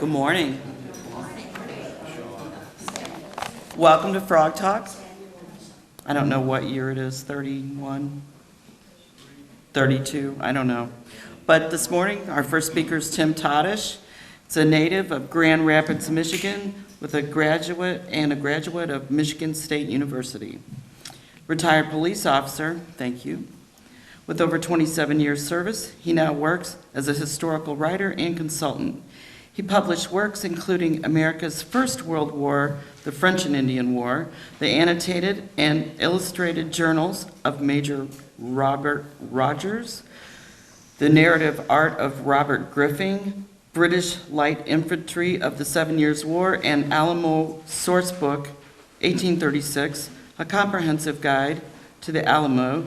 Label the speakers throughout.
Speaker 1: Good morning. Welcome to Frog Talks. I don't know what year it is, 31, 32, I don't know. But this morning, our first speaker is Tim Todish. It's a native of Grand Rapids, Michigan, with a graduate of Michigan State University. Retired police officer, thank you. With over 27 years service, he now works as a historical writer and consultant. He published works including America's First World War, the French and Indian War, the annotated and illustrated journals of Major Robert Rogers, the narrative art of Robert Griffin, British Light Infantry of the 7 Years' War, and Alamo Sourcebook, 1836, a comprehensive guide to the Alamo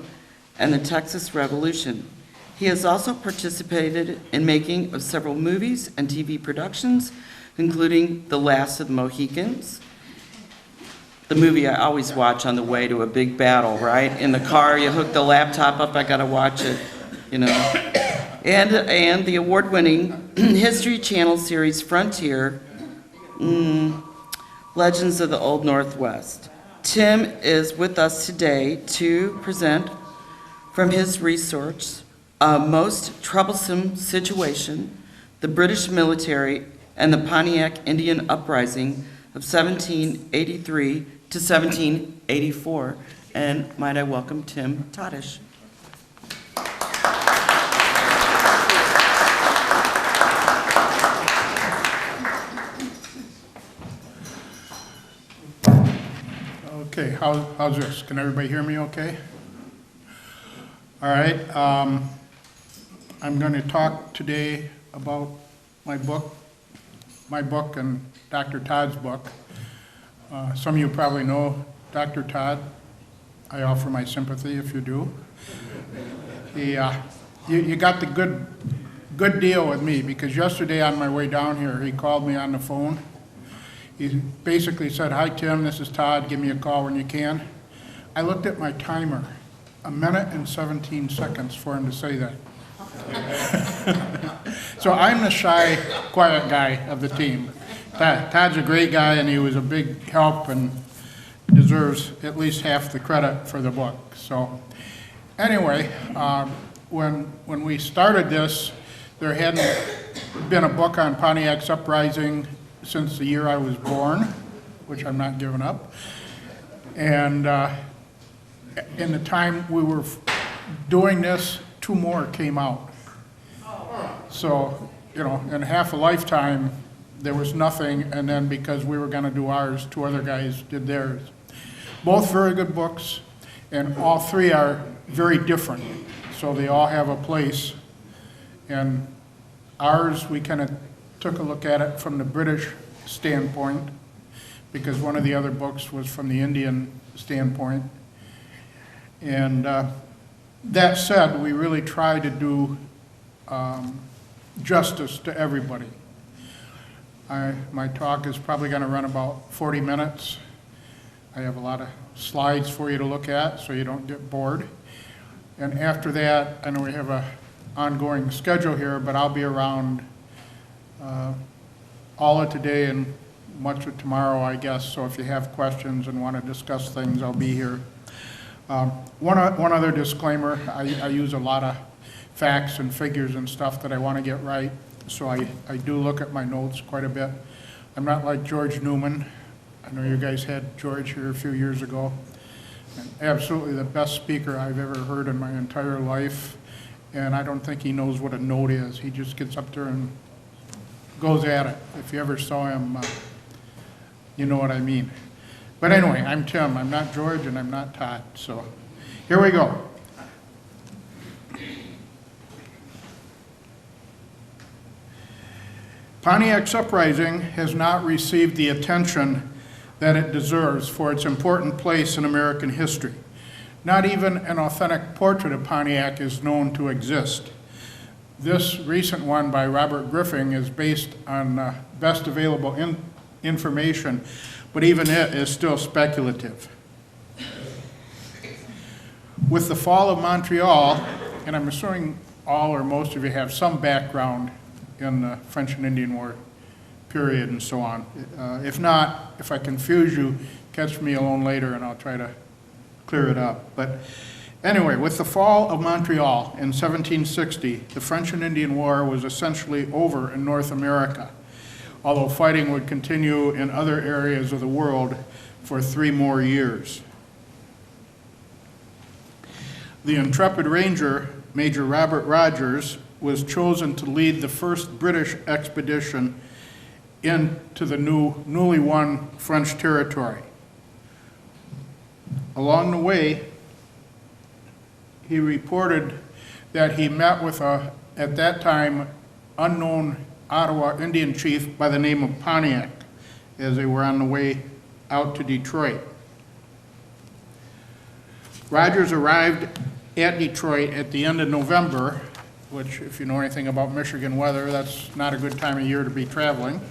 Speaker 1: and the Texas Revolution. He has also participated in making of several movies and TV productions, including The Last of the Mohicans, the movie I always watch on the way to a big battle, right? In the car, you hook the laptop up, I gotta watch it, you know. And the award-winning History Channel series Frontier, Legends of the Old Northwest. Tim is with us today to present from his research, A Most Troublesome Situation, the British Military and the Pontiac Indian Uprising of 1783 to 1784. And might I welcome Tim Todish.
Speaker 2: Okay, how's this? Can everybody hear me okay? All right, I'm going to talk today about my book and Dr. Todd's book. Some of you probably know Dr. Todd. I offer my sympathy if you do. You got the good deal with me, because yesterday on my way down here, he called me on the phone. He basically said, "Hi Tim, this is Todd, give me a call when you can." I looked at my timer, 1 minute and 17 seconds for him to say that. So I'm the shy, quiet guy of the team. Todd's a great guy, and he was a big help and deserves at least half the credit for the book. So anyway, when we started this, there hadn't been a book on Pontiac's uprising since the year I was born, which I'm not giving up. And in the time we were doing this, 2 more came out. So, you know, in half a lifetime, there was nothing, and then because we were gonna do ours, 2 other guys did theirs. Both very good books, and all 3 are very different, so they all have a place. And ours, we kind of took a look at it from the British standpoint, because one of the other books was from the Indian standpoint. And that said, we really try to do justice to everybody. My talk is probably going to run about 40 minutes. I have a lot of slides for you to look at so you don't get bored. And after that, I know we have an ongoing schedule here, but I'll be around all of today and much of tomorrow, I guess. So if you have questions and want to discuss things, I'll be here. One other disclaimer, I use a lot of facts and figures and stuff that I want to get right, so I do look at my notes quite a bit. I'm not like George Newman. I know you guys had George here a few years ago. And absolutely the best speaker I've ever heard in my entire life, and I don't think he knows what a note is. He just gets up there and goes at it. If you ever saw him, you know what I mean. But anyway, I'm Tim. I'm not George, and I'm not Todd. So here we go. Pontiac's uprising has not received the attention that it deserves for its important place in American history. Not even an authentic portrait of Pontiac is known to exist. This recent one by Robert Griffin is based on best available information, but even it is still speculative. With the fall of Montreal, and I'm assuming all or most of you have some background in the French and Indian War period and so on. If not, if I confuse you, catch me alone later and I'll try to clear it up. But anyway, with the fall of Montreal in 1760, the French and Indian War was essentially over in North America, although fighting would continue in other areas of the world for 3 more years. The intrepid ranger, Major Robert Rogers, was chosen to lead the first British expedition into the newly won French territory. Along the way, he reported that he met with a, at that time, unknown Ottawa Indian chief by the name of Pontiac as they were on the way out to Detroit. Rogers arrived at Detroit at the end of November, which, if you know anything about Michigan weather, that's not a good time of year to be traveling,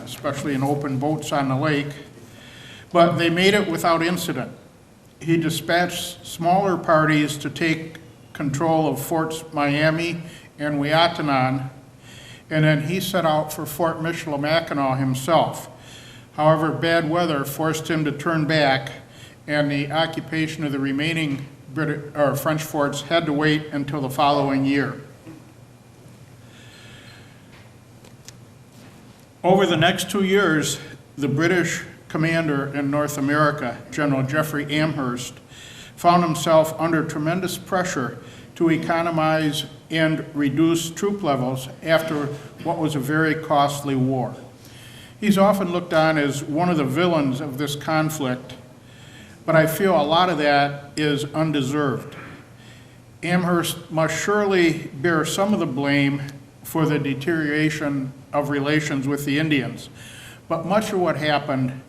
Speaker 2: especially in open boats on the lake. But they made it without incident. He dispatched smaller parties to take control of Forts Miami and Weatanon, and then he set out for Fort Michilimackinac himself. However, bad weather forced him to turn back, and the occupation of the remaining French forts had to wait until the following year. Over the next 2 years, the British commander in North America, General Jeffrey Amherst, found himself under tremendous pressure to economize and reduce troop levels after what was a very costly war. He's often looked on as one of the villains of this conflict, but I feel a lot of that is undeserved. Amherst must surely bear some of the blame for the deterioration of relations with the Indians, but much of what happened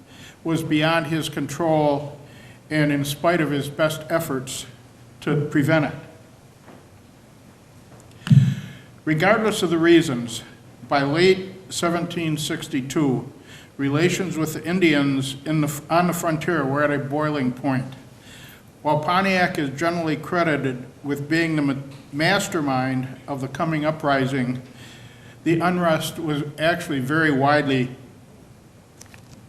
Speaker 2: was beyond his control and in spite of his best efforts to prevent it. Regardless of the reasons, by late 1762, relations with the Indians on the frontier were at a boiling point. While Pontiac is generally credited with being the mastermind of the coming uprising, the unrest was actually very widely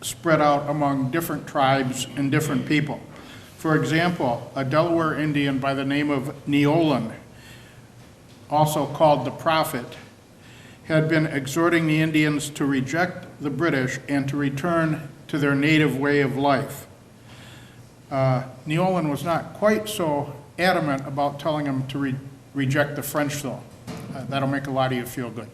Speaker 2: spread out among different tribes and different people. For example, a Delaware Indian by the name of Neolin, also called the Prophet, had been exhorting the Indians to reject the British and to return to their native way of life. Neolin was not quite so adamant about telling them to reject the French, though. That'll make a lot of you feel good.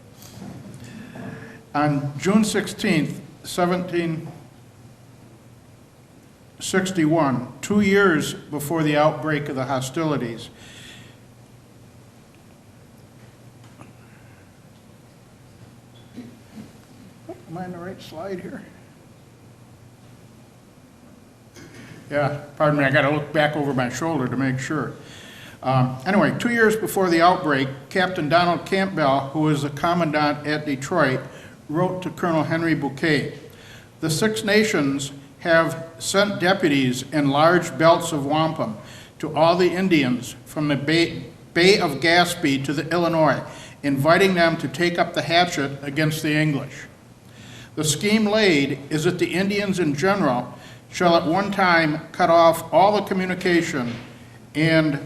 Speaker 2: On June 16th, 1761, 2 years before the outbreak of the hostilities, am I on the right slide here? Yeah, pardon me, I got to look back over my shoulder to make sure. Anyway, 2 years before the outbreak, Captain Donald Campbell, who was the commandant at Detroit, wrote to Colonel Henry Bouquet, "The Six Nations have sent deputies in large belts of wampum to all the Indians from the Bay of Gaspé to the Illinois, inviting them to take up the hatchet against the English. The scheme laid is that the Indians in general shall at one time cut off all the communication and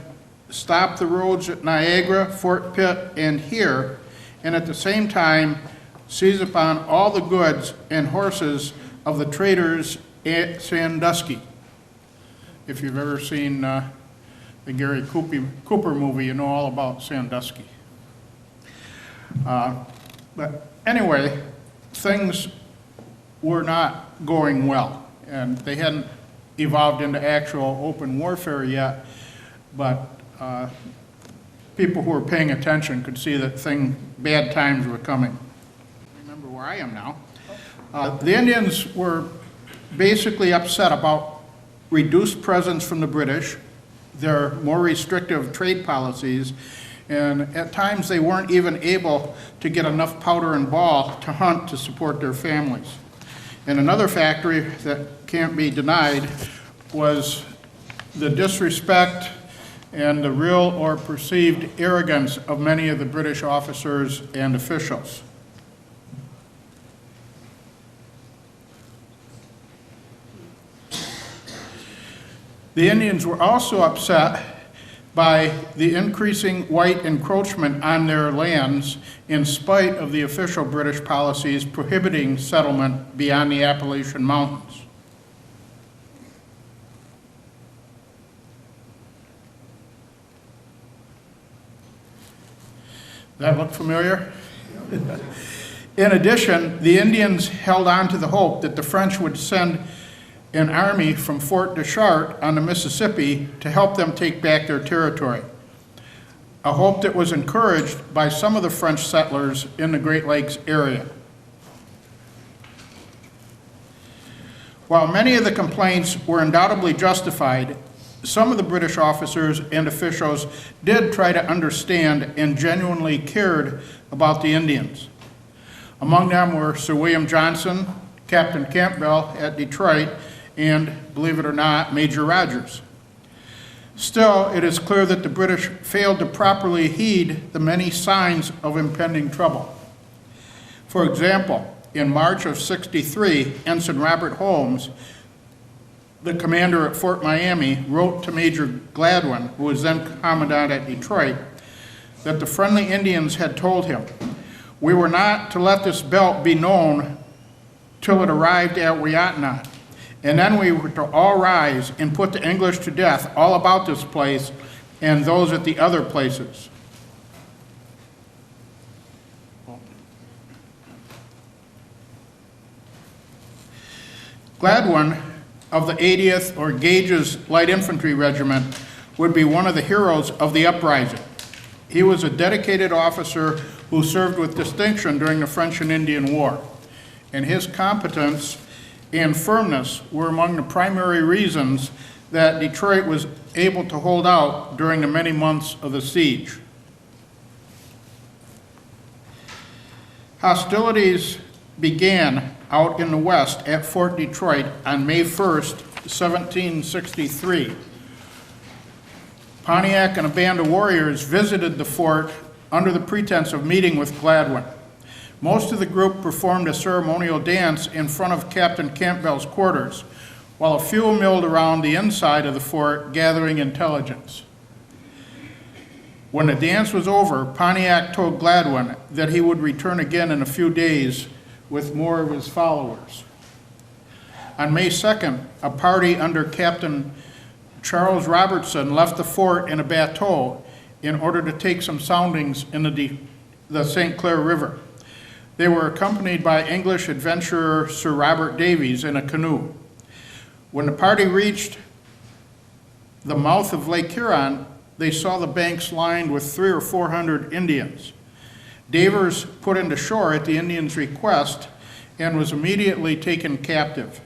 Speaker 2: stop the roads at Niagara, Fort Pitt, and here, and at the same time seize upon all the goods and horses of the traders at Sandusky." If you've ever seen the Gary Cooper movie, you know all about Sandusky. But anyway, things were not going well, and they hadn't evolved into actual open warfare yet, but people who were paying attention could see that bad times were coming. Remember where I am now. The Indians were basically upset about reduced presence from the British, their more restrictive trade policies, and at times they weren't even able to get enough powder and ball to hunt to support their families. And another factor that can't be denied was the disrespect and the real or perceived arrogance of many of the British officers and officials. The Indians were also upset by the increasing white encroachment on their lands in spite of the official British policies prohibiting settlement beyond the Appalachian Mountains. That look familiar? In addition, the Indians held on to the hope that the French would send an army from Fort Deschartres on the Mississippi to help them take back their territory, a hope that was encouraged by some of the French settlers in the Great Lakes area. While many of the complaints were undoubtedly justified, some of the British officers and officials did try to understand and genuinely cared about the Indians. Among them were Sir William Johnson, Captain Campbell at Detroit, and, believe it or not, Major Rogers. Still, it is clear that the British failed to properly heed the many signs of impending trouble. For example, in March of '63, Ensign Robert Holmes, the commander at Fort Miami, wrote to Major Gladwin, who was then commandant at Detroit, that the friendly Indians had told him, "We were not to let this belt be known till it arrived at Wyatt, and then we were to all rise and put the English to death all about this place and those at the other places." Gladwin of the 80th or Gage's Light Infantry Regiment would be one of the heroes of the uprising. He was a dedicated officer who served with distinction during the French and Indian War, and his competence and firmness were among the primary reasons that Detroit was able to hold out during the many months of the siege. Hostilities began out in the west at Fort Detroit on May 1st, 1763. Pontiac and a band of warriors visited the fort under the pretense of meeting with Gladwin. Most of the group performed a ceremonial dance in front of Captain Campbell's quarters, while a few milled around the inside of the fort gathering intelligence. When the dance was over, Pontiac told Gladwin that he would return again in a few days with more of his followers. On May 2nd, a party under Captain Charles Robertson left the fort in a bateau in order to take some soundings in the St. Clair River. They were accompanied by English adventurer Sir Robert Davies in a canoe. When the party reached the mouth of Lake Huron, they saw the banks lined with 300 or 400 Indians. Davers put into shore at the Indians' request and was immediately taken captive.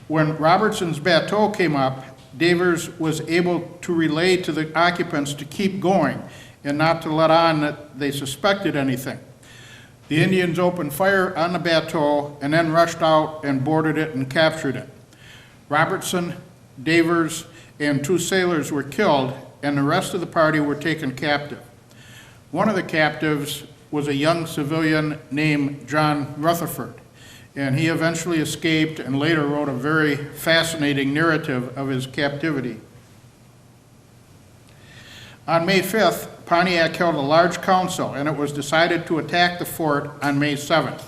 Speaker 2: When Robertson's bateau came up, Davers was able to relay to the occupants to keep going and not to let on that they suspected anything. The Indians opened fire on the bateau and then rushed out and boarded it and captured it. Robertson, Davers, and 2 sailors were killed, and the rest of the party were taken captive. One of the captives was a young civilian named John Rutherford, and he eventually escaped and later wrote a very fascinating narrative of his captivity. On May 5th, Pontiac held a large council, and it was decided to attack the fort on May 7th.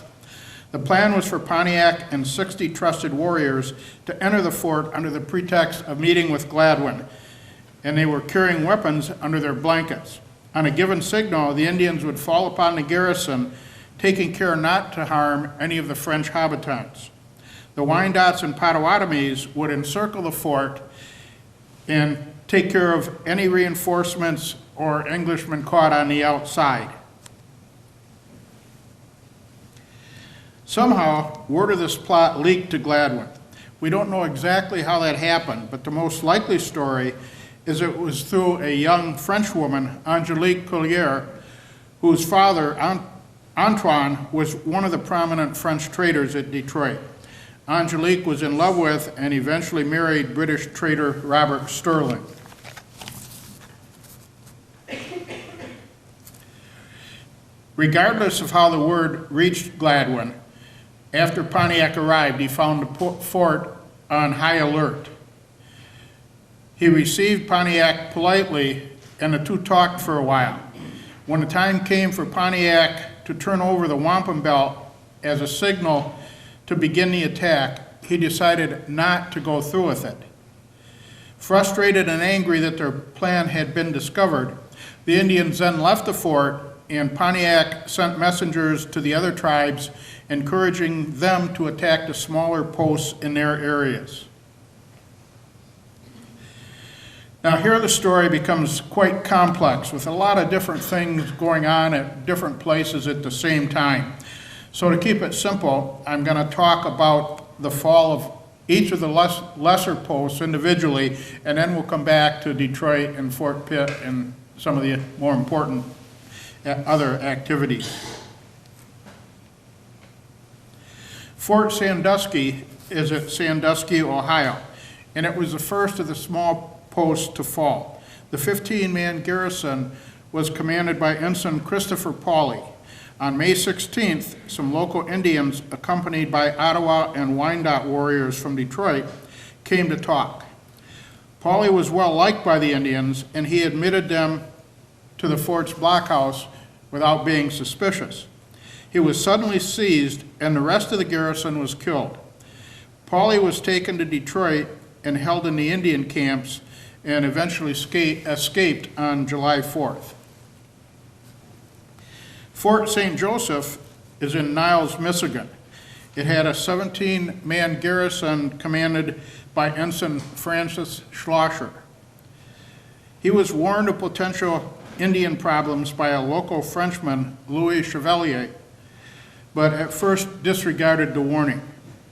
Speaker 2: The plan was for Pontiac and 60 trusted warriors to enter the fort under the pretext of meeting with Gladwin, and they were carrying weapons under their blankets. On a given signal, the Indians would fall upon the garrison, taking care not to harm any of the French habitants. The Wyandots and Potawatomis would encircle the fort and take care of any reinforcements or Englishmen caught on the outside. Somehow, word of this plot leaked to Gladwin. We don't know exactly how that happened, but the most likely story is it was through a young French woman, Angelique Collier, whose father, Antoine, was one of the prominent French traders at Detroit. Angelique was in love with and eventually married British trader Robert Sterling. Regardless of how the word reached Gladwin, after Pontiac arrived, he found the fort on high alert. He received Pontiac politely, and the two talked for a while. When the time came for Pontiac to turn over the wampum belt as a signal to begin the attack, he decided not to go through with it. Frustrated and angry that their plan had been discovered, the Indians then left the fort, and Pontiac sent messengers to the other tribes, encouraging them to attack the smaller posts in their areas. Now here the story becomes quite complex with a lot of different things going on at different places at the same time. So to keep it simple, I'm going to talk about the fall of each of the lesser posts individually, and then we'll come back to Detroit and Fort Pitt and some of the more important other activities. Fort Sandusky is at Sandusky, Ohio, and it was the first of the small post to fall. The 15-man garrison was commanded by Ensign Christopher Pauley. On May 16th, some local Indians, accompanied by Ottawa and Wyandotte warriors from Detroit, came to talk. Pauley was well liked by the Indians, and he admitted them to the fort's blockhouse without being suspicious. He was suddenly seized, and the rest of the garrison was killed. Pauley was taken to Detroit and held in the Indian camps, and eventually escaped on July 4th. Fort St. Joseph is in Niles, Michigan. It had a 17-man garrison commanded by Ensign Francis Schlosser. He was warned of potential Indian problems by a local Frenchman, Louis Chevalier, but at first disregarded the warning.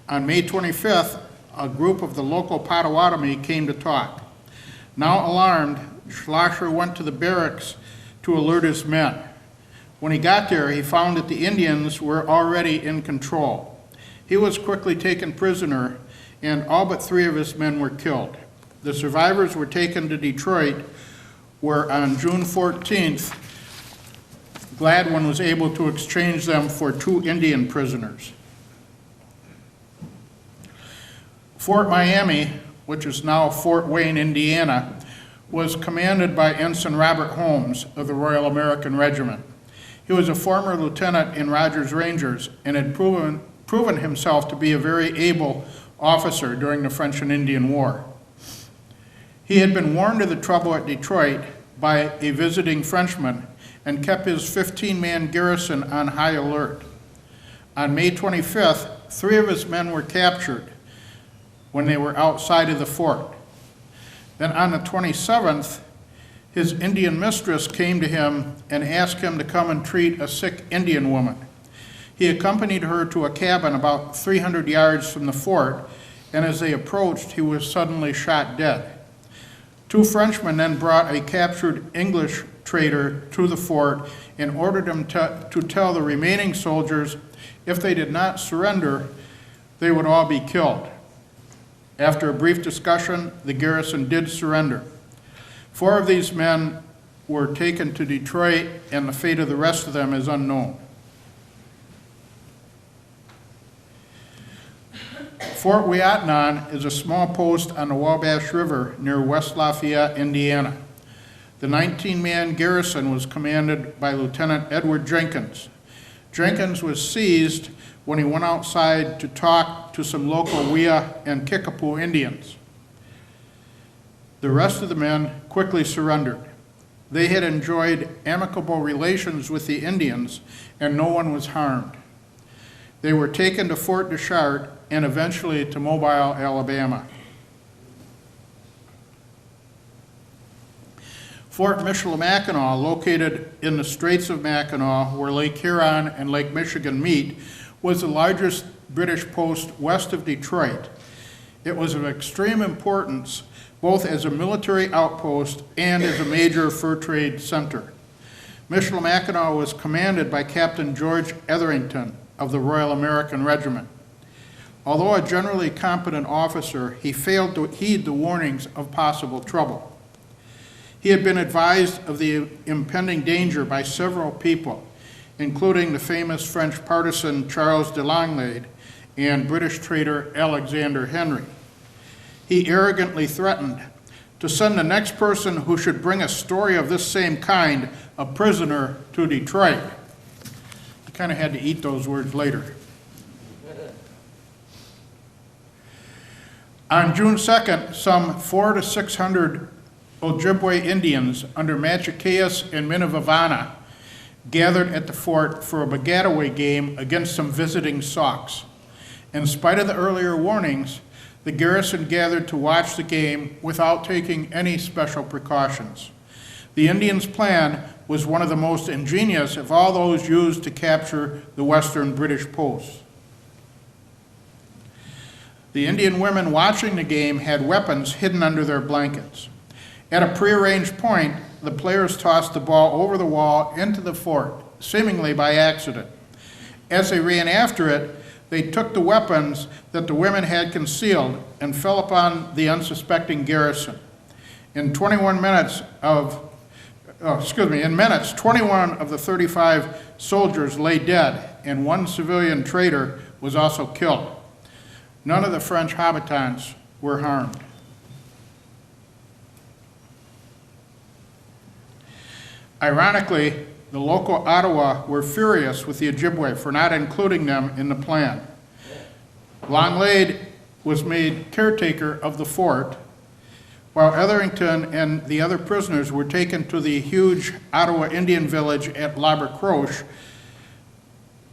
Speaker 2: On May 25th, a group of the local Potawatomi came to talk. Now alarmed, Schlosser went to the barracks to alert his men. When he got there, he found that the Indians were already in control. He was quickly taken prisoner, and all but 3 of his men were killed. The survivors were taken to Detroit, where on June 14th, Gladwin was able to exchange them for 2 Indian prisoners. Fort Miami, which is now Fort Wayne, Indiana, was commanded by Ensign Robert Holmes of the Royal American Regiment. He was a former lieutenant in Rogers Rangers and had proven himself to be a very able officer during the French and Indian War. He had been warned of the trouble at Detroit by a visiting Frenchman and kept his 15-man garrison on high alert. On May 25th, 3 of his men were captured when they were outside of the fort. Then on the 27th, his Indian mistress came to him and asked him to come and treat a sick Indian woman. He accompanied her to a cabin about 300 yards from the fort, and as they approached, he was suddenly shot dead. 2 Frenchmen then brought a captured English trader to the fort and ordered him to tell the remaining soldiers if they did not surrender, they would all be killed. After a brief discussion, the garrison did surrender. 4 of these men were taken to Detroit, and the fate of the rest of them is unknown. Fort Ouiatenon is a small post on the Wabash River near West Lafayette, Indiana. The 19-man garrison was commanded by Lieutenant Edward Jenkins. Jenkins was seized when he went outside to talk to some local Wea and Kickapoo Indians. The rest of the men quickly surrendered. They had enjoyed amicable relations with the Indians, and no one was harmed. They were taken to Fort Deschartres and eventually to Mobile, Alabama. Fort Michilimackinac, located in the Straits of Mackinac, where Lake Huron and Lake Michigan meet, was the largest British post west of Detroit. It was of extreme importance both as a military outpost and as a major fur trade center. Michilimackinac was commanded by Captain George Etherington of the Royal American Regiment. Although a generally competent officer, he failed to heed the warnings of possible trouble. He had been advised of the impending danger by several people, including the famous French partisan Charles de Langlade and British trader Alexander Henry. He arrogantly threatened to send the next person who should bring a story of this same kind, a prisoner, to Detroit. He kind of had to eat those words later. On June 2nd, some 400 to 600 Ojibwe Indians under Machicaeus and Minavavana gathered at the fort for a begataway game against some visiting Sacs. In spite of the earlier warnings, the garrison gathered to watch the game without taking any special precautions. The Indians' plan was one of the most ingenious of all those used to capture the western British posts. The Indian women watching the game had weapons hidden under their blankets. At a prearranged point, the players tossed the ball over the wall into the fort, seemingly by accident. As they ran after it, they took the weapons that the women had concealed and fell upon the unsuspecting garrison. In 21 minutes, 21 of the 35 soldiers lay dead, and one civilian traitor was also killed. None of the French habitants were harmed. Ironically, the local Ottawa were furious with the Ojibwe for not including them in the plan. Longlade was made caretaker of the fort, while Etherington and the other prisoners were taken to the huge Ottawa Indian village at La Croche,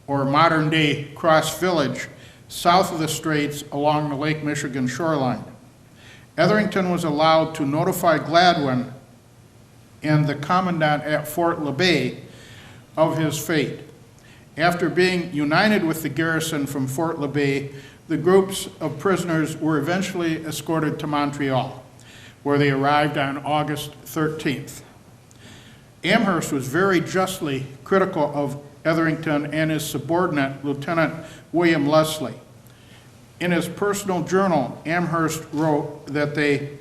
Speaker 2: or modern-day Cross Village, south of the straits along the Lake Michigan shoreline. Etherington was allowed to notify Gladwin and the commandant at Fort LeBay of his fate. After being united with the garrison from Fort LeBay, the groups of prisoners were eventually escorted to Montreal, where they arrived on August 13th. Amherst was very justly critical of Etherington and his subordinate, Lieutenant William Leslie. In his personal journal, Amherst wrote that they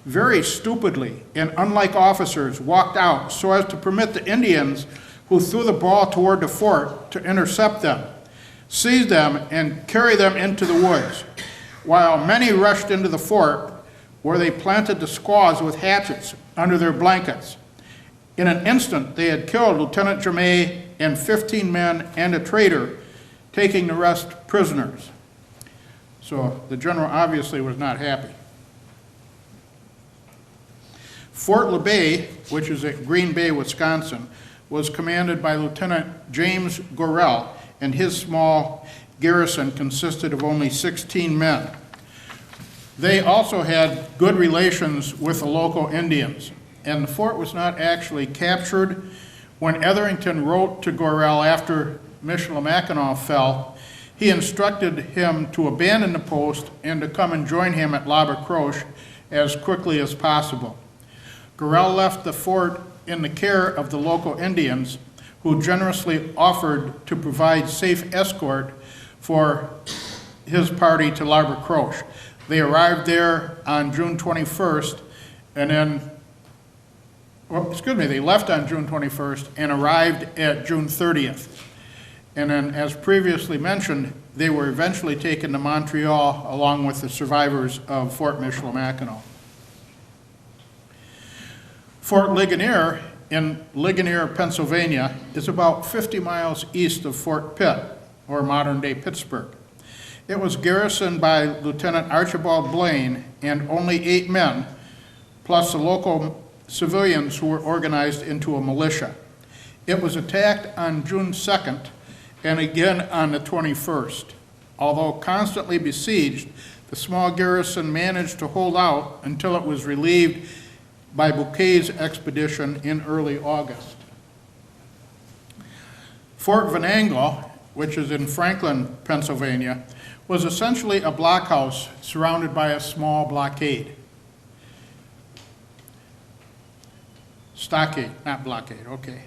Speaker 2: very stupidly and unlike officers walked out so as to permit the Indians who threw the ball toward the fort to intercept them, seize them, and carry them into the woods, while many rushed into the fort where they planted the squaws with hatchets under their blankets. In an instant, they had killed Lieutenant Germain and 15 men and a traitor, taking the rest prisoners. So the general obviously was not happy. Fort LeBay, which is at Green Bay, Wisconsin, was commanded by Lieutenant James Gorell, and his small garrison consisted of only 16 men. They also had good relations with the local Indians, and the fort was not actually captured. When Etherington wrote to Gorell after Michilimackinac fell, he instructed him to abandon the post and to come and join him at La Croche as quickly as possible. Gorell left the fort in the care of the local Indians, who generously offered to provide safe escort for his party to La Croche. They arrived there on June 21st, and then, they left on June 21st and arrived at June 30th. And then, as previously mentioned, they were eventually taken to Montreal along with the survivors of Fort Michilimackinac. Fort Ligonier in Ligonier, Pennsylvania, is about 50 miles east of Fort Pitt, or modern-day Pittsburgh. It was garrisoned by Lieutenant Archibald Blaine and only 8 men, plus the local civilians who were organized into a militia. It was attacked on June 2nd and again on the 21st. Although constantly besieged, the small garrison managed to hold out until it was relieved by Bouquet's expedition in early August. Fort Venango, which is in Franklin, Pennsylvania, was essentially a blockhouse surrounded by a small blockade. Stockade, not blockade, okay.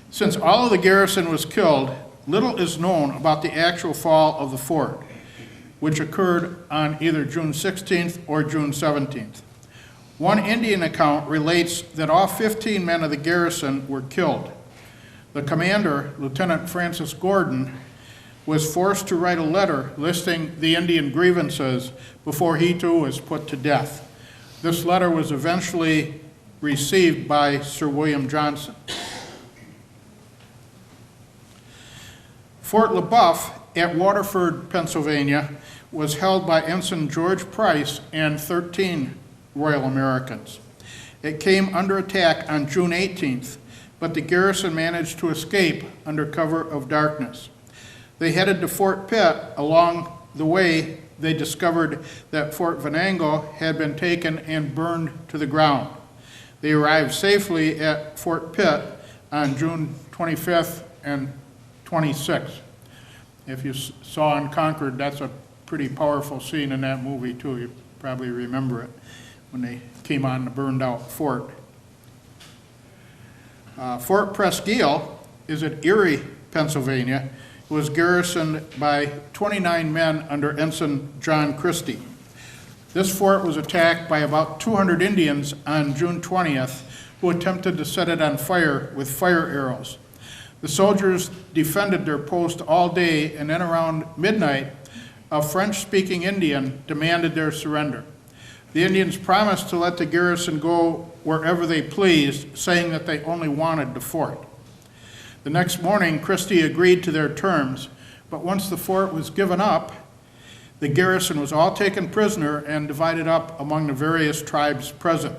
Speaker 2: Since all of the garrison was killed, little is known about the actual fall of the fort, which occurred on either June 16th or June 17th. One Indian account relates that all 15 men of the garrison were killed. The commander, Lieutenant Francis Gordon, was forced to write a letter listing the Indian grievances before he too was put to death. This letter was eventually received by Sir William Johnson. Fort LaBeouf at Waterford, Pennsylvania, was held by Ensign George Price and 13 Royal Americans. It came under attack on June 18th, but the garrison managed to escape under cover of darkness. They headed to Fort Pitt. Along the way, they discovered that Fort Venango had been taken and burned to the ground. They arrived safely at Fort Pitt on June 25th and 26th. If you saw Unconquered, that's a pretty powerful scene in that movie too. You probably remember it when they came on the burned out fort. Fort Presque is at Erie, Pennsylvania. It was garrisoned by 29 men under Ensign John Christie. This fort was attacked by about 200 Indians on June 20th, who attempted to set it on fire with fire arrows. The soldiers defended their post all day, and then around midnight, a French-speaking Indian demanded their surrender. The Indians promised to let the garrison go wherever they pleased, saying that they only wanted the fort. The next morning, Christie agreed to their terms, but once the fort was given up, the garrison was all taken prisoner and divided up among the various tribes present.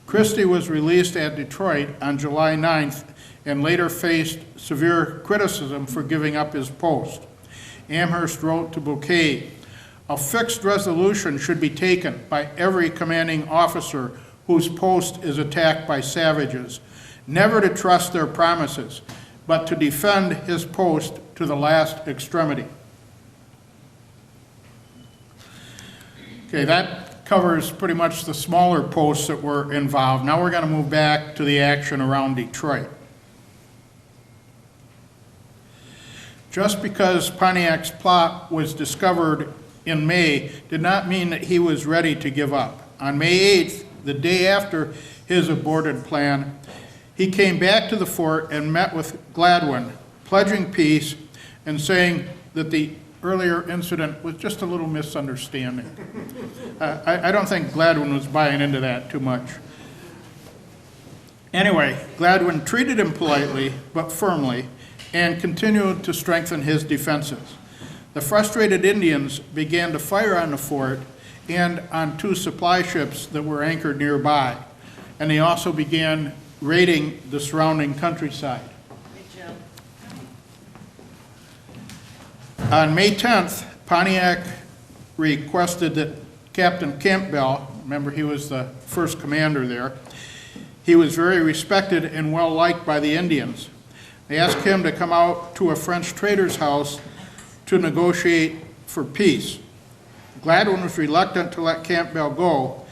Speaker 2: Christie was released at Detroit on July 9th and later faced severe criticism for giving up his post. Amherst wrote to Bouquet, "A fixed resolution should be taken by every commanding officer whose post is attacked by savages, never to trust their promises, but to defend his post to the last extremity." Okay, that covers pretty much the smaller posts that were involved. Now we're going to move back to the action around Detroit. Just because Pontiac's plot was discovered in May did not mean that he was ready to give up. On May 8th, the day after his aborted plan, he came back to the fort and met with Gladwin, pledging peace and saying that the earlier incident was just a little misunderstanding. I don't think Gladwin was buying into that too much. Anyway, Gladwin treated him politely but firmly and continued to strengthen his defenses. The frustrated Indians began to fire on the fort and on 2 supply ships that were anchored nearby, and they also began raiding the surrounding countryside. On May 10th, Pontiac requested that Captain Campbell, remember he was the first commander there, he was very respected and well liked by the Indians. They asked him to come out to a French trader's house to negotiate for peace. Gladwin was reluctant to let Campbell go,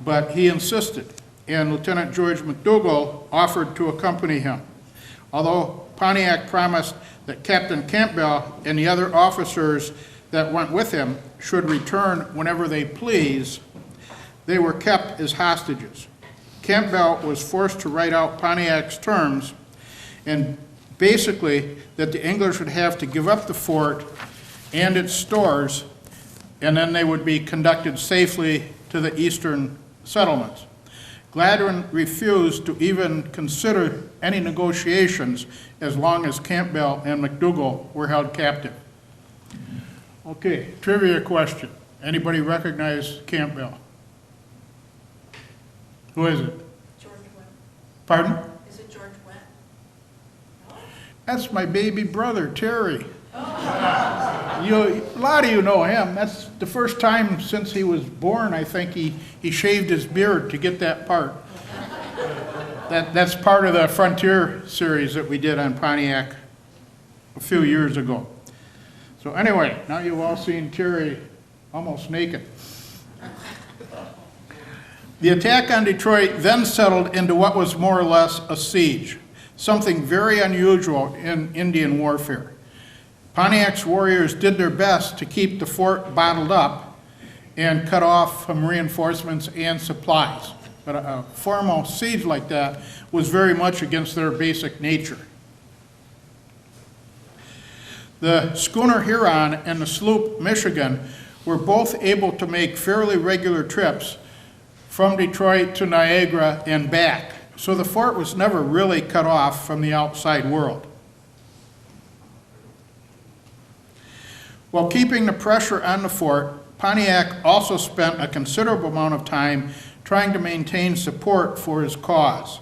Speaker 2: but he insisted, and Lieutenant George McDougall offered to accompany him. Although Pontiac promised that Captain Campbell and the other officers that went with him should return whenever they please, they were kept as hostages. Campbell was forced to write out Pontiac's terms, and basically that the English would have to give up the fort and its stores, and then they would be conducted safely to the eastern settlements. Gladwin refused to even consider any negotiations as long as Campbell and McDougall were held captive. Okay, trivia question. Anybody recognize Campbell? Who is it?
Speaker 3: George Webb.
Speaker 2: Pardon?
Speaker 3: Is it George Webb?
Speaker 2: That's my baby brother, Terry. A lot of you know him. That's the first time since he was born, I think, he shaved his beard to get that part. That's part of the Frontier series that we did on Pontiac a few years ago. So anyway, now you've all seen Terry almost naked. The attack on Detroit then settled into what was more or less a siege, something very unusual in Indian warfare. Pontiac's warriors did their best to keep the fort bottled up and cut off from reinforcements and supplies. But a formal siege like that was very much against their basic nature. The schooner Huron and the sloop Michigan were both able to make fairly regular trips, from Detroit to Niagara and back. So the fort was never really cut off from the outside world. While keeping the pressure on the fort, Pontiac also spent a considerable amount of time trying to maintain support for his cause,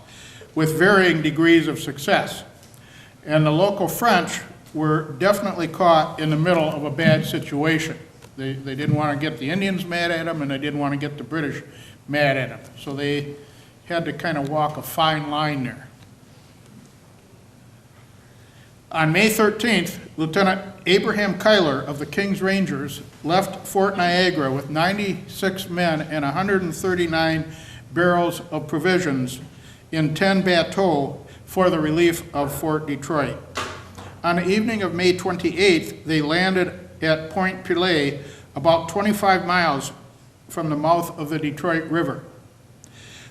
Speaker 2: with varying degrees of success. And the local French were definitely caught in the middle of a bad situation. They didn't want to get the Indians mad at them, and they didn't want to get the British mad at them. So they had to kind of walk a fine line there. On May 13th, Lieutenant Abraham Cuyler of the King's Rangers left Fort Niagara with 96 men and 139 barrels of provisions in 10 bateaux for the relief of Fort Detroit. On the evening of May 28th, they landed at Point Pelee, about 25 miles from the mouth of the Detroit River.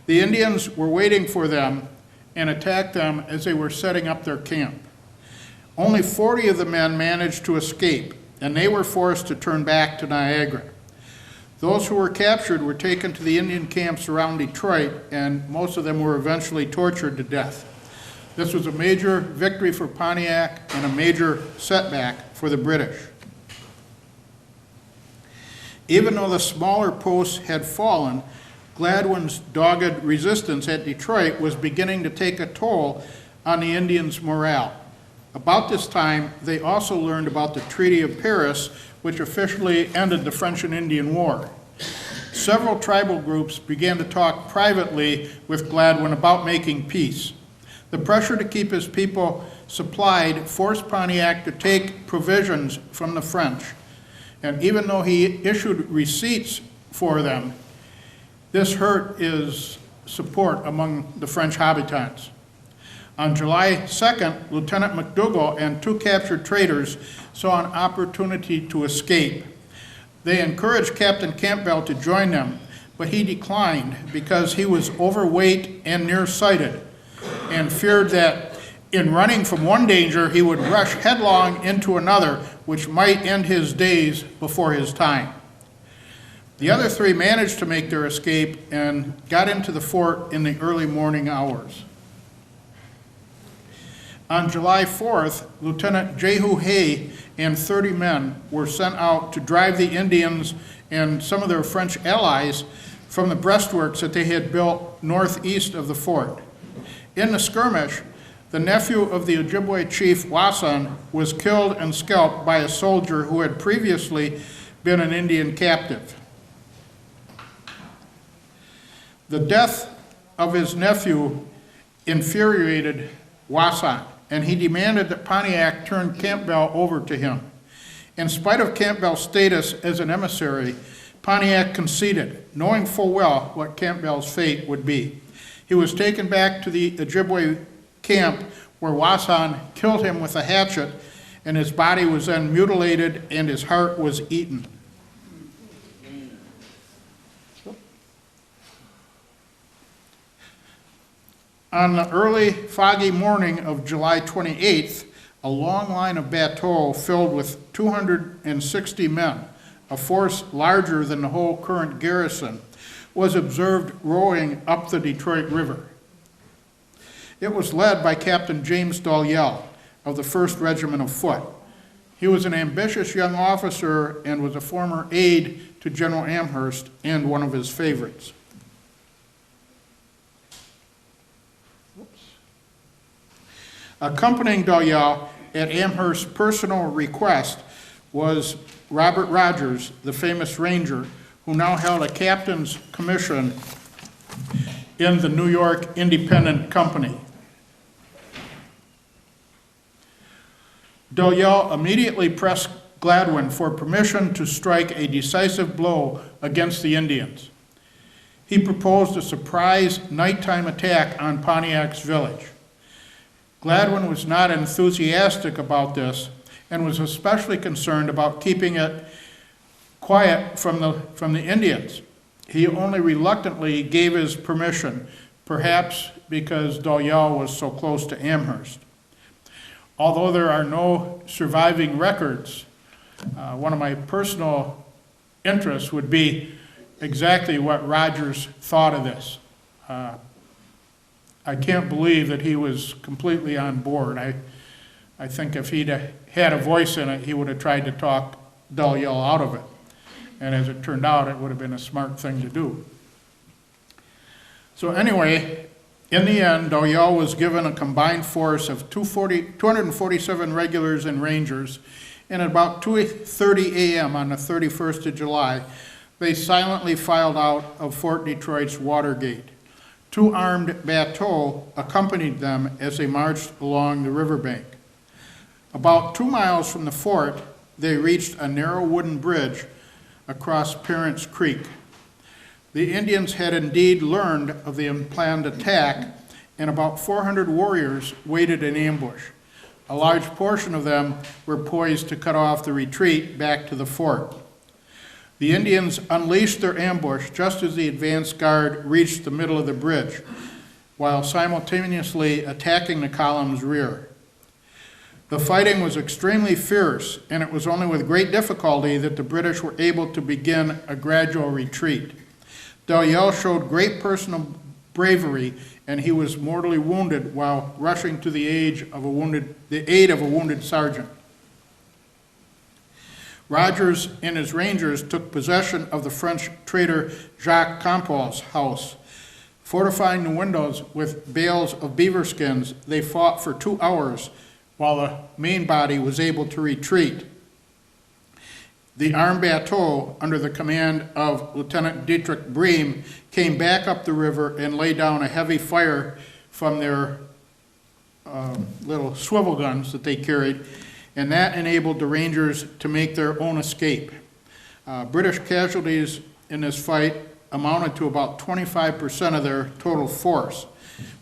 Speaker 2: The Indians were waiting for them and attacked them as they were setting up their camp. Only 40 of the men managed to escape, and they were forced to turn back to Niagara. Those who were captured were taken to the Indian camps around Detroit, and most of them were eventually tortured to death. This was a major victory for Pontiac and a major setback for the British. Even though the smaller posts had fallen, Gladwin's dogged resistance at Detroit was beginning to take a toll on the Indians' morale. About this time, they also learned about the Treaty of Paris, which officially ended the French and Indian War. Several tribal groups began to talk privately with Gladwin about making peace. The pressure to keep his people supplied forced Pontiac to take provisions from the French. And even though he issued receipts for them, this hurt his support among the French habitants. On July 2nd, Lieutenant McDougall and 2 captured traders saw an opportunity to escape. They encouraged Captain Campbell to join them, but he declined because he was overweight and nearsighted and feared that in running from one danger, he would rush headlong into another, which might end his days before his time. The other 3 managed to make their escape and got into the fort in the early morning hours. On July 4th, Lieutenant Jehu Hay and 30 men were sent out to drive the Indians and some of their French allies from the breastworks that they had built northeast of the fort. In the skirmish, the nephew of the Ojibwe chief Wasson was killed and scalped by a soldier who had previously been an Indian captive. The death of his nephew infuriated Wasson, and he demanded that Pontiac turn Campbell over to him. In spite of Campbell's status as an emissary, Pontiac conceded, knowing full well what Campbell's fate would be. He was taken back to the Ojibwe camp where Wasson killed him with a hatchet, and his body was then mutilated and his heart was eaten. On the early foggy morning of July 28th, a long line of bateaux filled with 260 men, a force larger than the whole current garrison, was observed rowing up the Detroit River. It was led by Captain James Dalyell of the 1st Regiment of Foot. He was an ambitious young officer and was a former aide to General Amherst and one of his favorites. Accompanying Dalyell at Amherst's personal request was Robert Rogers, the famous ranger, who now held a captain's commission in the New York Independent Company. Dalyell immediately pressed Gladwin for permission to strike a decisive blow against the Indians. He proposed a surprise nighttime attack on Pontiac's village. Gladwin was not enthusiastic about this and was especially concerned about keeping it quiet from the Indians. He only reluctantly gave his permission, perhaps because Dalyell was so close to Amherst. Although there are no surviving records, one of my personal interests would be exactly what Rogers thought of this. I can't believe that he was completely on board. I think if he'd had a voice in it, he would have tried to talk Dalyell out of it. And as it turned out, it would have been a smart thing to do. So anyway, in the end, Dalyell was given a combined force of 247 regulars and rangers, and at about 2:30 a.m. on the 31st of July, they silently filed out of Fort Detroit's Watergate. 2 armed bateaux accompanied them as they marched along the riverbank. About 2 miles from the fort, they reached a narrow wooden bridge across Parents Creek. The Indians had indeed learned of the unplanned attack, and about 400 warriors waited in ambush. A large portion of them were poised to cut off the retreat back to the fort. The Indians unleashed their ambush just as the advance guard reached the middle of the bridge, while simultaneously attacking the column's rear. The fighting was extremely fierce, and it was only with great difficulty that the British were able to begin a gradual retreat. Dalyell showed great personal bravery, and he was mortally wounded while rushing to the aid of a wounded sergeant. Rogers and his rangers took possession of the French trader Jacques Campau's house. Fortifying the windows with bales of beaver skins, they fought for 2 hours while the main body was able to retreat. The armed bateau, under the command of Lieutenant Dietrich Bream, came back up the river and laid down a heavy fire from their little swivel guns that they carried, and that enabled the Rangers to make their own escape. British casualties in this fight amounted to about 25% of their total force,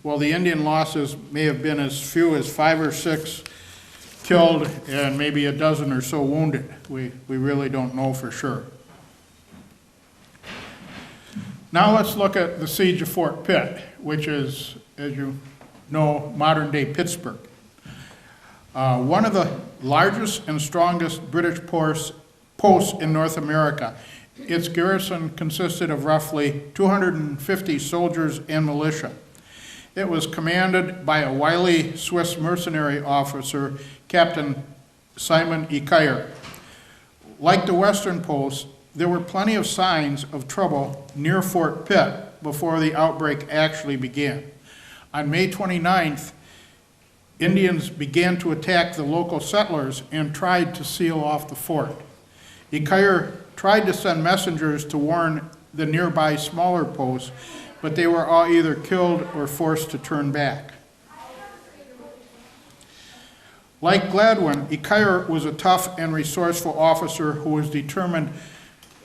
Speaker 2: while the Indian losses may have been as few as 5 or 6 killed and maybe a dozen or so wounded. We really don't know for sure. Now let's look at the siege of Fort Pitt, which is, as you know, modern-day Pittsburgh. One of the largest and strongest British posts in North America. Its garrison consisted of roughly 250 soldiers and militia. It was commanded by a wily Swiss mercenary officer, Captain Simon Ecole. Like the western posts, there were plenty of signs of trouble near Fort Pitt before the outbreak actually began. On May 29th, Indians began to attack the local settlers and tried to seal off the fort. Ecole tried to send messengers to warn the nearby smaller posts, but they were all either killed or forced to turn back. Like Gladwin, Ecole was a tough and resourceful officer who was determined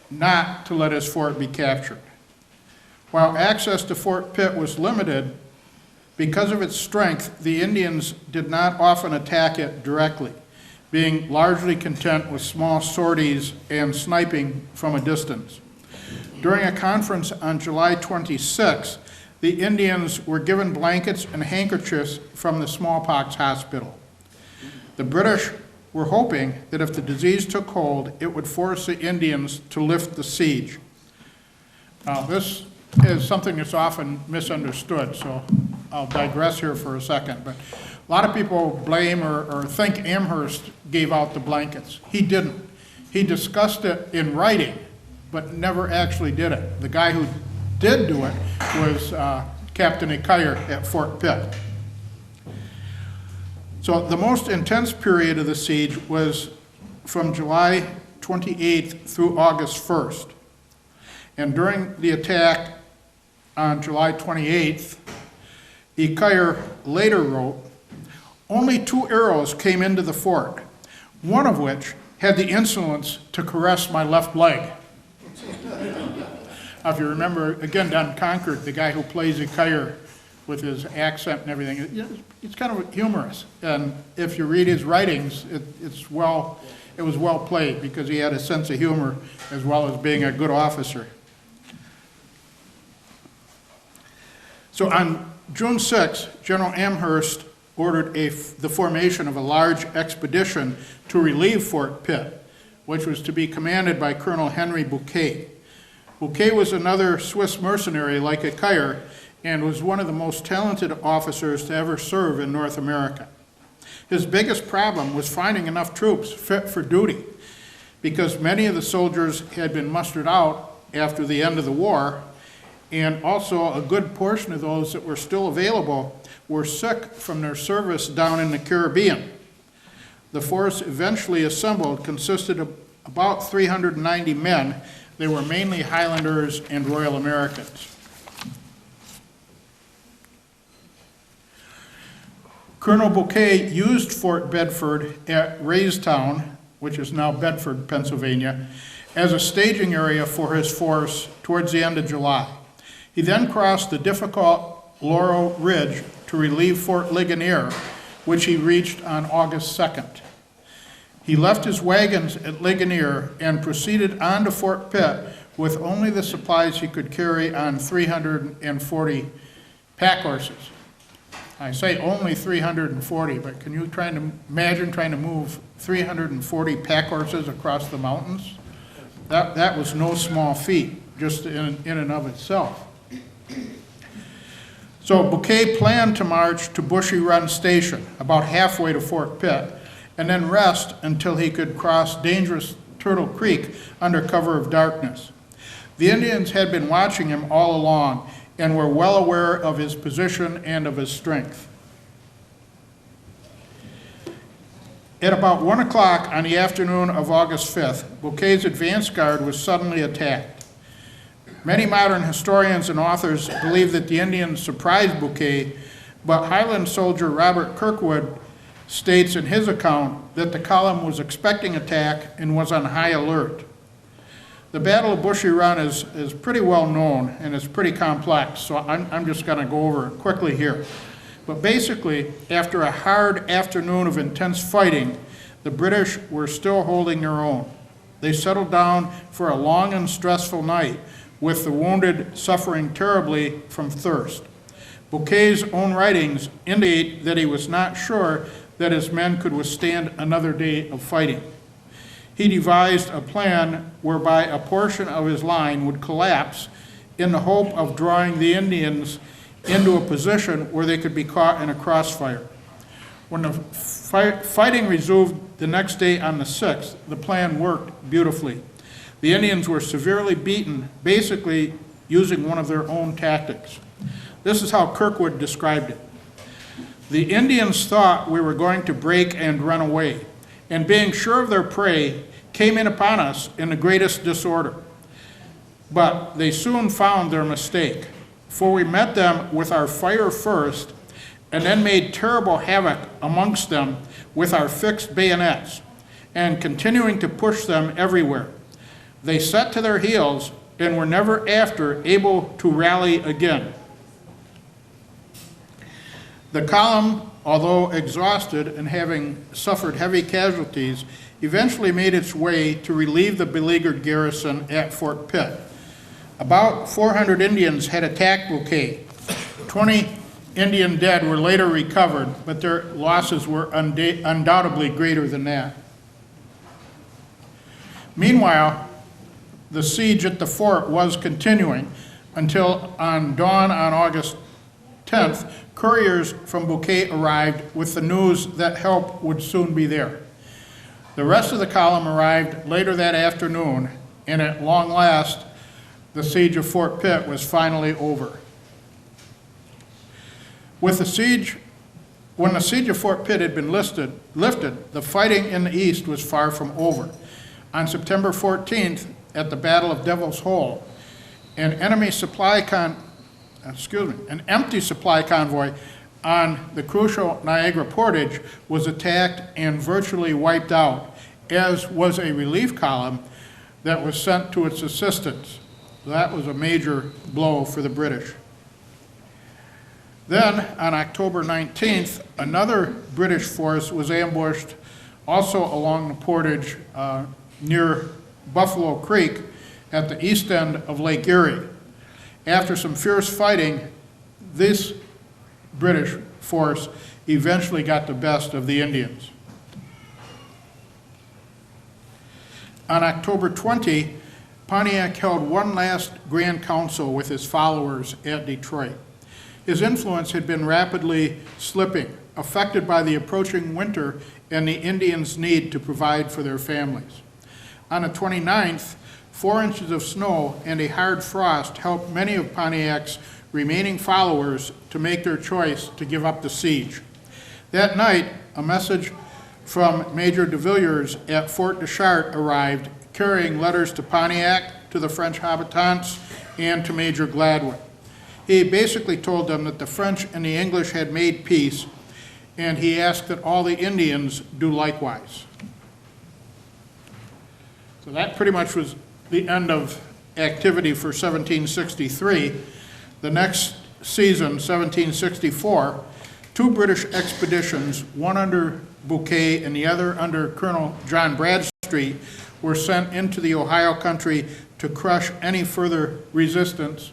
Speaker 2: not to let his fort be captured. While access to Fort Pitt was limited, because of its strength, the Indians did not often attack it directly, being largely content with small sorties and sniping from a distance. During a conference on July 26, the Indians were given blankets and handkerchiefs from the smallpox hospital. The British were hoping that if the disease took hold, it would force the Indians to lift the siege. Now, this is something that's often misunderstood, so I'll digress here for a second. But a lot of people blame or think Amherst gave out the blankets. He didn't. He discussed it in writing, but never actually did it. The guy who did do it was Captain Ecole at Fort Pitt. So the most intense period of the siege was from July 28th through August 1st. And during the attack on July 28th, Ecole later wrote, "Only 2 arrows came into the fort, one of which had the insolence to caress my left leg." If you remember, again, on Concord, the guy who plays Ecole with his accent and everything, it's kind of humorous. And if you read his writings, it was well played because he had a sense of humor as well as being a good officer. So on June 6, General Amherst ordered the formation of a large expedition to relieve Fort Pitt, which was to be commanded by Colonel Henry Bouquet. Bouquet was another Swiss mercenary like Ecole and was one of the most talented officers to ever serve in North America. His biggest problem was finding enough troops fit for duty because many of the soldiers had been mustered out after the end of the war, and also a good portion of those that were still available were sick from their service down in the Caribbean. The force eventually assembled consisted of about 390 men. They were mainly Highlanders and Royal Americans. Colonel Bouquet used Fort Bedford at Raystown, which is now Bedford, Pennsylvania, as a staging area for his force towards the end of July. He then crossed the difficult Laurel Ridge to relieve Fort Ligonier, which he reached on August 2nd. He left his wagons at Ligonier and proceeded on to Fort Pitt with only the supplies he could carry on 340 pack horses. I say only 340, but can you imagine trying to move 340 pack horses across the mountains? That was no small feat, just in and of itself. So Bouquet planned to march to Bushy Run Station, about halfway to Fort Pitt, and then rest until he could cross dangerous Turtle Creek under cover of darkness. The Indians had been watching him all along and were well aware of his position and of his strength. At about 1 o'clock on the afternoon of August 5th, Bouquet's advance guard was suddenly attacked. Many modern historians and authors believe that the Indians surprised Bouquet, but Highland soldier Robert Kirkwood states in his account that the column was expecting attack and was on high alert. The Battle of Bushy Run is pretty well known and it's pretty complex, so I'm just going to go over it quickly here. But basically, after a hard afternoon of intense fighting, the British were still holding their own. They settled down for a long and stressful night, with the wounded suffering terribly from thirst. Bouquet's own writings indicate that he was not sure that his men could withstand another day of fighting. He devised a plan whereby a portion of his line would collapse in the hope of drawing the Indians into a position where they could be caught in a crossfire. When the fighting resumed the next day on the 6th, the plan worked beautifully. The Indians were severely beaten, basically using one of their own tactics. This is how Kirkwood described it. The Indians thought we were going to break and run away, and being sure of their prey, came in upon us in the greatest disorder. But they soon found their mistake, for we met them with our fire first, and then made terrible havoc amongst them with our fixed bayonets, and continuing to push them everywhere. They set to their heels and were never after able to rally again. The column, although exhausted and having suffered heavy casualties, eventually made its way to relieve the beleaguered garrison at Fort Pitt. About 400 Indians had attacked Bouquet. 20 Indian dead were later recovered, but their losses were undoubtedly greater than that. Meanwhile, the siege at the fort was continuing until on dawn on August 10th, couriers from Bouquet arrived with the news that help would soon be there. The rest of the column arrived later that afternoon, and at long last, the siege of Fort Pitt was finally over. When the siege of Fort Pitt had been lifted, the fighting in the east was far from over. On September 14th, at the Battle of Devil's Hole, an empty supply convoy on the crucial Niagara Portage was attacked and virtually wiped out, as was a relief column that was sent to its assistance. That was a major blow for the British. Then, on October 19th, another British force was ambushed also along the portage near Buffalo Creek at the east end of Lake Erie. After some fierce fighting, this British force eventually got the best of the Indians. On October 20, Pontiac held one last grand council with his followers at Detroit. His influence had been rapidly slipping, affected by the approaching winter and the Indians' need to provide for their families. On the 29th, 4 inches of snow and a hard frost helped many of Pontiac's remaining followers to make their choice to give up the siege. That night, a message from Major de Villiers at Fort Deschartres arrived, carrying letters to Pontiac, to the French habitants, and to Major Gladwin. He basically told them that the French and the English had made peace, and he asked that all the Indians do likewise. So that pretty much was the end of activity for 1763. The next season, 1764, 2 British expeditions, one under Bouquet and the other under Colonel John Bradstreet, were sent into the Ohio country to crush any further resistance,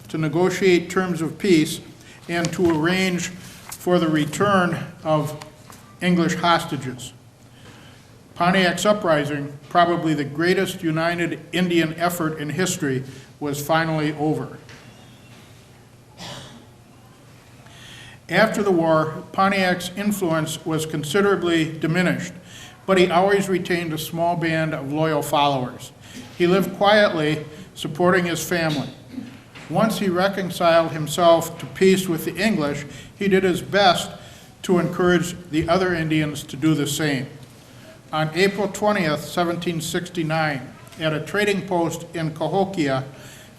Speaker 2: to negotiate terms of peace, and to arrange for the return of English hostages. Pontiac's uprising, probably the greatest united Indian effort in history, was finally over. After the war, Pontiac's influence was considerably diminished, but he always retained a small band of loyal followers. He lived quietly, supporting his family. Once he reconciled himself to peace with the English, he did his best to encourage the other Indians to do the same. On April 20th, 1769, at a trading post in Cahokia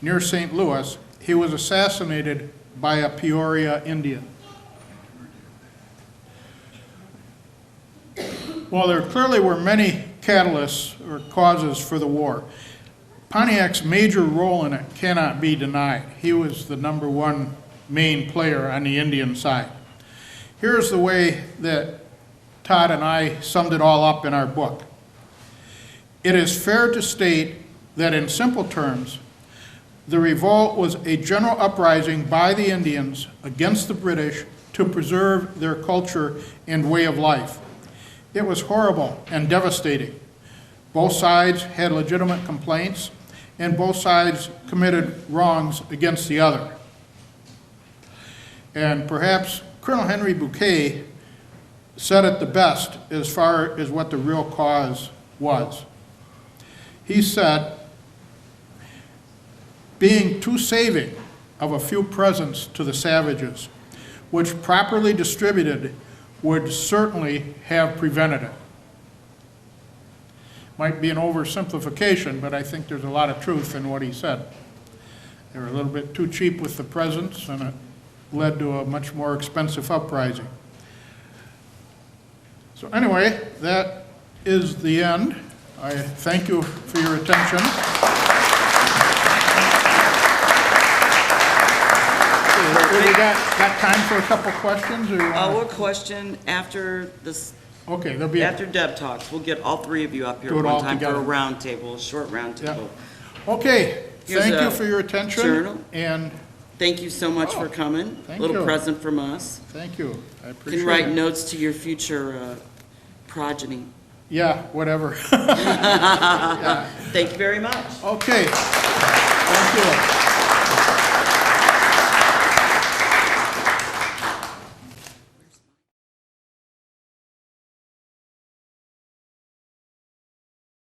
Speaker 2: near St. Louis, he was assassinated by a Peoria Indian. While there clearly were many catalysts or causes for the war, Pontiac's major role in it cannot be denied. He was the #1 main player on the Indian side. Here's the way that Todd and I summed it all up in our book. It is fair to state that in simple terms, the revolt was a general uprising by the Indians against the British to preserve their culture and way of life. It was horrible and devastating. Both sides had legitimate complaints, and both sides committed wrongs against the other. And perhaps Colonel Henry Bouquet said it the best as far as what the real cause was. He said, "Being too saving of a few presents to the savages, which properly distributed would certainly have prevented it." Might be an oversimplification, but I think there's a lot of truth in what he said. They were a little bit too cheap with the presents, and it led to a much more expensive uprising. So anyway, that is the end. I thank you for your attention. We got time for a couple questions? Or you wanna-
Speaker 1: One question after this,
Speaker 2: Okay, there'll be,
Speaker 1: after Deb talks. We'll get all 3 of you up here
Speaker 2: Do
Speaker 1: at
Speaker 2: it all
Speaker 1: one time for a
Speaker 2: together.
Speaker 1: round table, a short round
Speaker 2: Yeah.
Speaker 1: table.
Speaker 2: okay,
Speaker 1: Here's
Speaker 2: thank you
Speaker 1: a
Speaker 2: for your attention.
Speaker 1: journal.
Speaker 2: And
Speaker 1: Thank you so much
Speaker 2: Oh,
Speaker 1: for coming.
Speaker 2: thank
Speaker 1: Little
Speaker 2: you.
Speaker 1: present from us.
Speaker 2: thank you, I
Speaker 1: You
Speaker 2: appreciate
Speaker 1: can write
Speaker 2: it.
Speaker 1: notes to your future progeny.
Speaker 2: Yeah, whatever.
Speaker 1: Thank you very much.
Speaker 2: Okay, thank you.